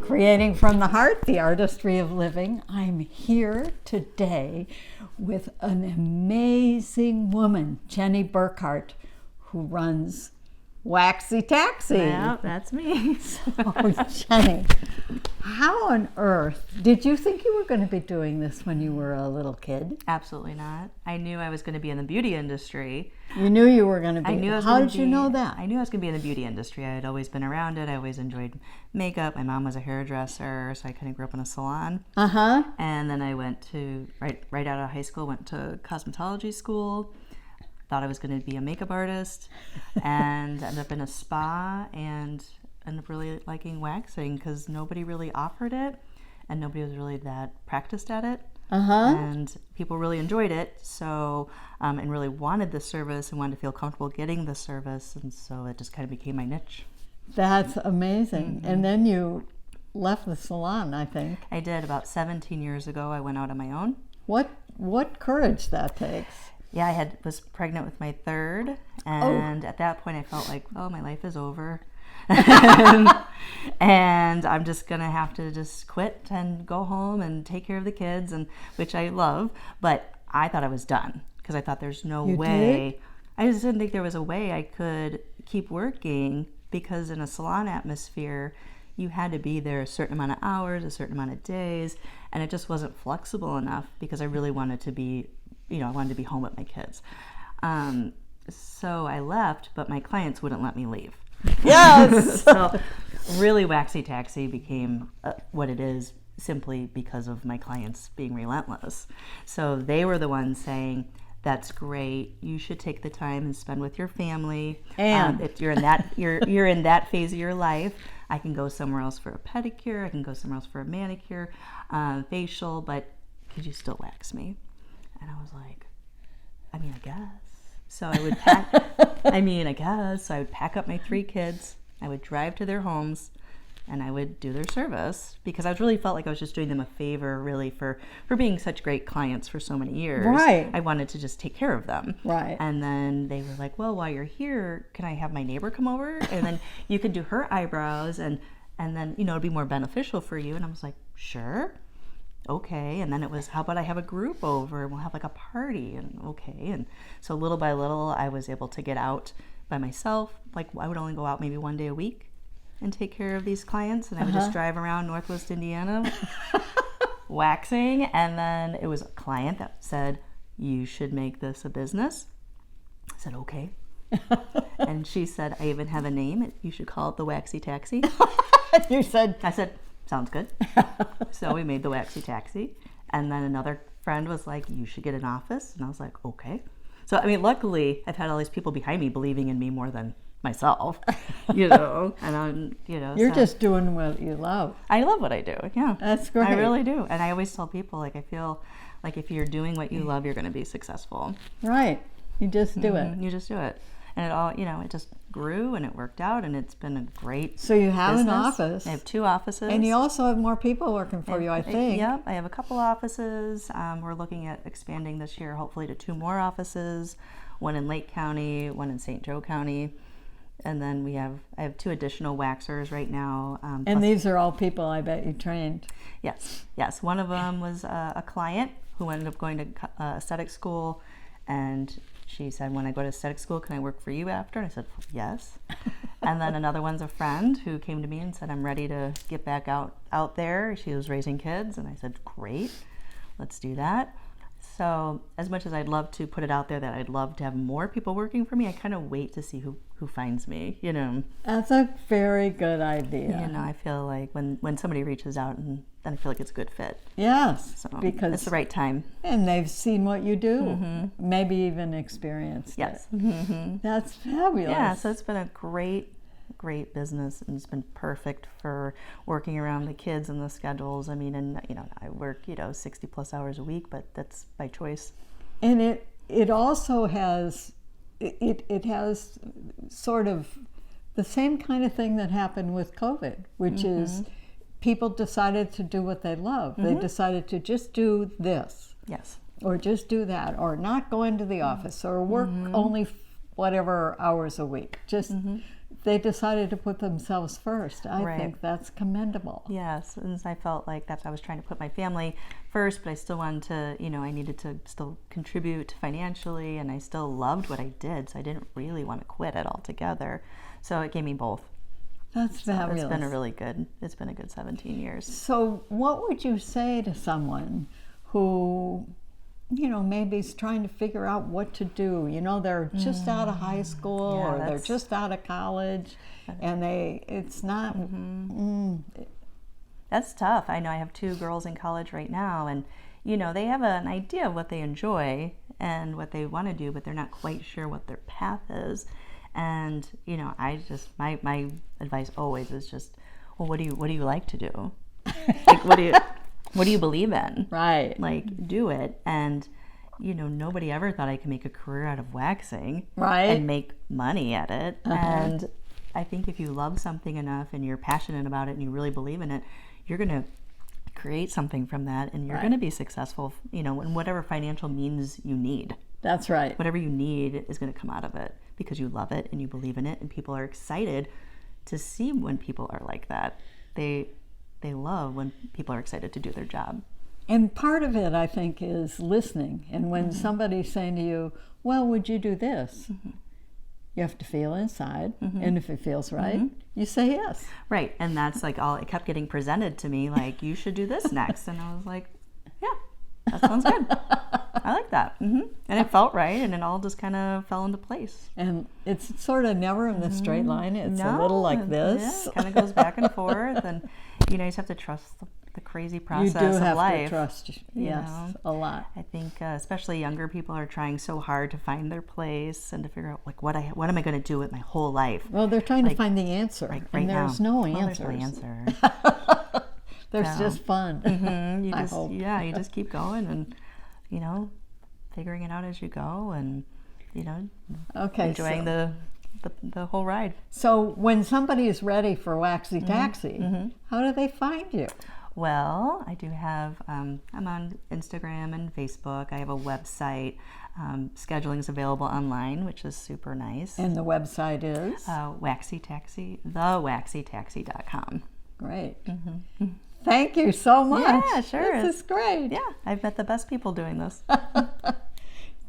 Creating from the Heart, the Artistry of Living. I'm here today with an amazing woman, Jeny Burkhart, who runs Waxy Taxi. Yeah, that's me. So, Jeny, how on earth did you think you were going to be doing this when you were a little kid? Absolutely not. I knew I was going to be in the beauty industry. You knew you were going to be. I knew I was How gonna did you know that? I knew I was going to be in the beauty industry. I had always been around it. I always enjoyed makeup. My mom was a hairdresser, so I kind of grew up in a salon. Uh-huh. And then I went to, right out of high school, went to cosmetology school. Thought I was going to be a makeup artist, and ended up in a spa, and ended up really liking waxing because nobody really offered it, and nobody was really that practiced at it. Uh-huh. And people really enjoyed it, so and really wanted the service and wanted to feel comfortable getting the service, and so it just kind of became my niche. That's amazing. Mm-hmm. And then you left the salon, I think. I did. About 17 years ago, I went out on my own. What courage that takes. Yeah, I was pregnant with my third, and At that point I felt like, oh, my life is over. and I'm just going to have to just quit and go home and take care of the kids, and which I love, but I thought I was done because I thought there's no way. I just didn't think there was a way I could keep working, because in a salon atmosphere, you had to be there a certain amount of hours, a certain amount of days, and it just wasn't flexible enough because I really wanted to be I wanted to be home with my kids. So I left, but my clients wouldn't let me leave. Yes! So really Waxy Taxi became what it is simply because of my clients being relentless. So they were the ones saying, that's great, you should take the time and spend with your family. And if you're in that you're in that phase of your life, I can go somewhere else for a pedicure, I can go somewhere else for a manicure, facial, but could you still wax me? And I was like, I guess. So I would pack, So I would pack up my 3 kids, I would drive to their homes, and I would do their service, because I really felt like I was just doing them a favor, really, for being such great clients for so many years. Right. I wanted to just take care of them. Right. And then they were like, well, while you're here, can I have my neighbor come over? And then you could do her eyebrows, and then, it'd be more beneficial for you. And I was like, sure. Okay. And then it was, how about I have a group over and we'll have like a party, and okay. And so little by little, I was able to get out by myself. Like, I would only go out maybe 1 day a week and take care of these clients. And I would just drive around Northwest Indiana waxing. And then it was a client that said, you should make this a business. I said, okay. And she said, I even have a name. You should call it the Waxy Taxi. I said, sounds good. So we made the Waxy Taxi. And then another friend was like, you should get an office. And I was like, okay. So, luckily, I've had all these people behind me believing in me more than myself, and I'm, You're just doing what you love. I love what I do. Yeah. That's great. I really do. And I always tell people, like, I feel like if you're doing what you love, you're going to be successful. Right. You just do it. You just do it. And it all, it just grew and it worked out, and it's been a great So you have business. An office. I have 2 offices. And you also have more people working for you, I think. Yep, I have a couple offices. We're looking at expanding this year, hopefully, to 2 more offices, one in Lake County, one in St. Joe County. And then I have 2 additional waxers right now. And these are all people I bet you trained. Yes. One of them was a client who ended up going to aesthetic school, and she said, when I go to aesthetic school, can I work for you after? And I said, yes. And then another one's a friend who came to me and said, I'm ready to get back out there. She was raising kids. And I said, great, let's do that. So as much as I'd love to put it out there that I'd love to have more people working for me, I kind of wait to see who finds me, That's a very good idea. I feel like when somebody reaches out, and then I feel like it's a good fit. Yes, so because it's the right time. And they've seen what you do, maybe even experienced yes. it. Mm-hmm. That's fabulous. Yeah, so it's been a great business, and it's been perfect for working around the kids and the schedules. I work 60 plus hours a week, but that's by choice. And it also has it has sort of the same kind of thing that happened with COVID, which is people decided to do what they love. They decided to just do this. Yes. Or just do that, or not go into the office, or work only whatever hours a week. Just they decided to put themselves first. I Right. think that's commendable. Yes, and I felt like that's I was trying to put my family first, but I still wanted to, I needed to still contribute financially, and I still loved what I did, so I didn't really want to quit it altogether. So it gave me both. That's fabulous. It's been a good 17 years. So what would you say to someone who, maybe is trying to figure out what to do? They're just out of high school, Yeah, or they're that's- just out of college, and it's not... That's tough. I know I have 2 girls in college right now, and they have an idea of what they enjoy and what they want to do, but they're not quite sure what their path is. And I just my advice always is just, well, what do you like to do? Like, what do you believe in? Right. Like, do it. And nobody ever thought I could make a career out of waxing, Right. and make money at it. And I think if you love something enough and you're passionate about it and you really believe in it, you're going to create something from that, and you're Right. going to be successful, in whatever financial means you need. That's right. Whatever you need is going to come out of it because you love it and you believe in it, and people are excited to see when people are like that. They love when people are excited to do their job. And part of it, I think, is listening. And when somebody's saying to you, well, would you do this? You have to feel inside. And if it feels right, you say yes. Right. And that's like it kept getting presented to me, like, you should do this next. And I was like, yeah, that sounds good. I like that. And it felt right, and it all just kind of fell into place. And it's sort of never in a straight line. It's a little like this. Yeah, it kind of goes back and forth. And, you just have to trust the crazy process You do of have life. to trust, yes, a lot. I think especially younger people are trying so hard to find their place and to figure out, like, what am I going to do with my whole life? Well, they're trying to find the answer, right and there's no answers. There's no answer. There's just fun. I hope. Yeah, you just keep going and, figuring it out as you go, and, Okay, enjoying the whole ride. So when somebody is ready for Waxy Taxi, how do they find you? Well, I do have, I'm on Instagram and Facebook. I have a website. Scheduling is available online, which is super nice. And the website is? Waxy Taxi, thewaxytaxi.com. Great. Thank you so much. Yeah, sure. This is great. Yeah, I've met the best people doing this.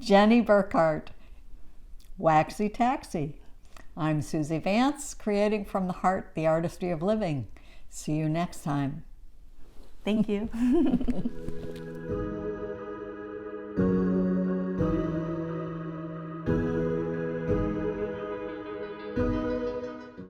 Jeny Burkhart, Waxy Taxi. I'm Susie Vance, creating from the heart the artistry of living. See you next time. Thank you.